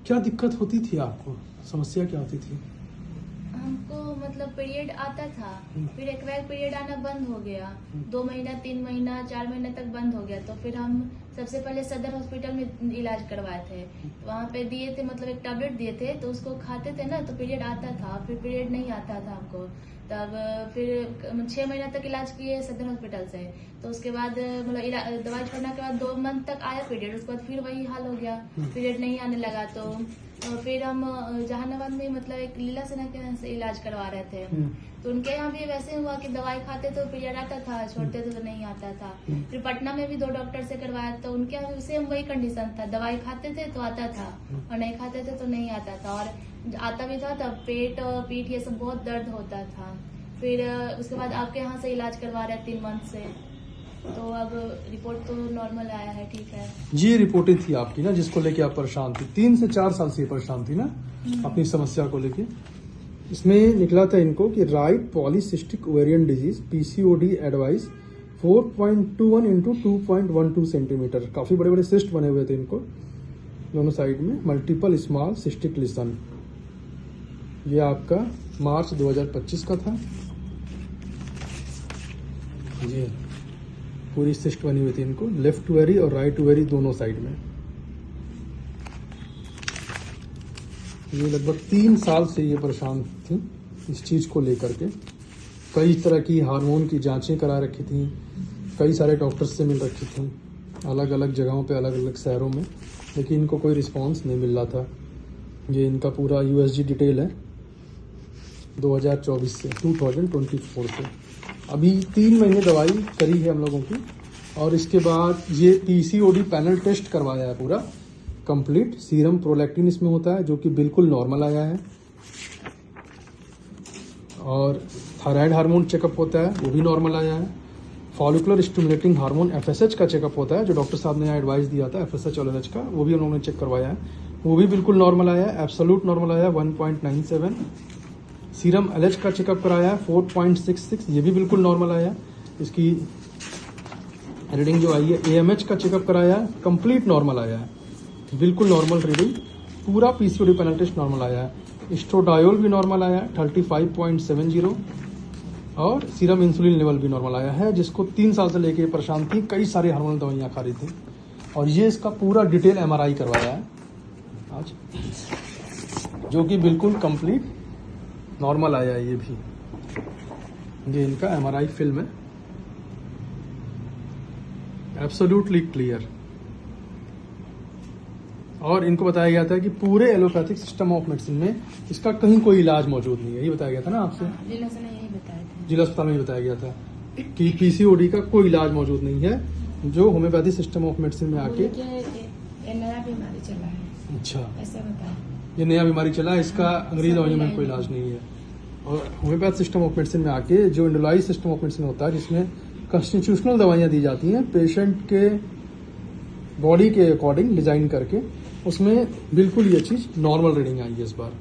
क्या दिक्कत होती थी आपको, समस्या क्या होती थी? हमको मतलब पीरियड आता था, फिर एक बार पीरियड आना बंद हो गया, 2 महीना 3 महीना 4 महीने तक बंद हो गया। तो फिर हम सबसे पहले सदर हॉस्पिटल में इलाज करवाए थे। वहाँ पे दिए थे, मतलब एक टैबलेट दिए थे, तो उसको खाते थे ना तो पीरियड आता था। फिर पीरियड नहीं आता था हमको, तब फिर 6 महीना तक इलाज किए सदर हॉस्पिटल से। तो उसके बाद मतलब दवाई छोड़ने के बाद 2 मंथ तक आया पीरियड, उसके बाद फिर वही हाल हो गया, पीरियड नहीं आने लगा। तो फिर हम जहानाबाद में मतलब एक लीला सिन्हा के यहाँ से इलाज करवा रहे थे। तो उनके यहाँ भी वैसे हुआ कि दवाई खाते तो पीरियड आता था, छोड़ते थे तो नहीं आता था। फिर पटना में भी 2 डॉक्टर से करवाया, तो उनके यहाँ भी सेम वही कंडीशन था, दवाई खाते थे तो आता था और नहीं खाते थे तो नहीं आता था। और आता भी था तब पेट और पीठ ये सब बहुत दर्द होता था। फिर उसके बाद आपके यहाँ से इलाज करवा रहे 3 मंथ से, तो अब रिपोर्ट तो नॉर्मल आया है, ठीक है। ये रिपोर्टें थी आपकी ना, जिसको लेके आप परेशान थी, 3 से 4 साल से परेशान थी ना अपनी समस्या को लेके। इसमें निकला था इनको कि right polycystic ovarian disease PCOD advice 4.21 into 2.12 centimetre. काफी बड़े बड़े सिस्ट बने हुए थे इनको दोनों साइड में, मल्टीपल स्मॉल सिस्टिक लिसन। ये आपका मार्च 2025 का था। जी पूरी सिस्ट बनी हुई थी इनको, लेफ्ट ओवेरी और राइट ओवेरी दोनों साइड में। ये लगभग 3 साल से ये परेशान थी इस चीज को लेकर के। कई तरह की हार्मोन की जांचें करा रखी थी, कई सारे डॉक्टर्स से मिल रखी थी, अलग अलग जगहों पे, अलग अलग शहरों में, लेकिन इनको कोई रिस्पांस नहीं मिल रहा था। ये इनका पूरा यूएसजी डिटेल है 2024 से 2024 से। अभी 3 महीने दवाई करी है हम लोगों की, और इसके बाद ये पीसीओडी पैनल टेस्ट करवाया है पूरा कंप्लीट। सीरम प्रोलैक्टिन इसमें होता है जो कि बिल्कुल नॉर्मल आया है, और थायराइड हार्मोन चेकअप होता है वो भी नॉर्मल आया है। फॉलिकुलर स्टिमुलेटिंग हार्मोन एफएसएच का चेकअप होता है, जो डॉक्टर साहब ने एडवाइस दिया था एफएसएच और एलएच का, वो भी उन्होंने चेक करवाया है, वो भी बिल्कुल नॉर्मल आया है, एब्सोल्यूट नॉर्मल आया है 1.97। सीरम एलएच का चेकअप कराया है 4.66, ये भी बिल्कुल नॉर्मल आया है। इसकी रीडिंग जो आई है, एएमएच का चेकअप कराया है, कंप्लीट नॉर्मल आया है, बिल्कुल नॉर्मल रीडिंग। पूरा पीसीओडी पैनल टेस्ट नॉर्मल आया है। एस्ट्रोडायोल भी नॉर्मल आया है 35.70, और सीरम इंसुलिन लेवल भी नॉर्मल आया है। जिसको 3 साल से लेके परेशान थी, कई सारी हार्मोनल दवाइयाँ खा रही थी, और ये इसका पूरा डिटेल एमआरआई करवाया है आज, जो कि बिल्कुल कंप्लीट नॉर्मल आया है। ये भी ये इनका एमआरआई फिल्म है, एब्सोल्युटली क्लियर। और इनको बताया गया था कि पूरे एलोपैथिक सिस्टम ऑफ मेडिसिन में इसका कहीं कोई इलाज मौजूद नहीं है, ये बताया गया था ना आपसे। जिला से यही बताया था, जिला अस्पताल में बताया गया था कि पीसीओडी का कोई इलाज मौजूद नहीं है, जो होम्योपैथी सिस्टम ऑफ मेडिसिन में आके ये नया बीमारी चला है। अच्छा, ऐसा बताया, ये नया बीमारी चला है, इसका अंग्रेजी दवाइयों में कोई इलाज नहीं है। और होम्योपैथ सिस्टम ऑफ मेडिसिन में आके जो इंडोलाइज सिस्टम ऑफ मेडिसिन होता है, जिसमें कॉन्स्टिट्यूशनल दवाइयाँ दी जाती हैं पेशेंट के बॉडी के अकॉर्डिंग डिजाइन करके, उसमें बिल्कुल ये चीज नॉर्मल रीडिंग आई है इस बार।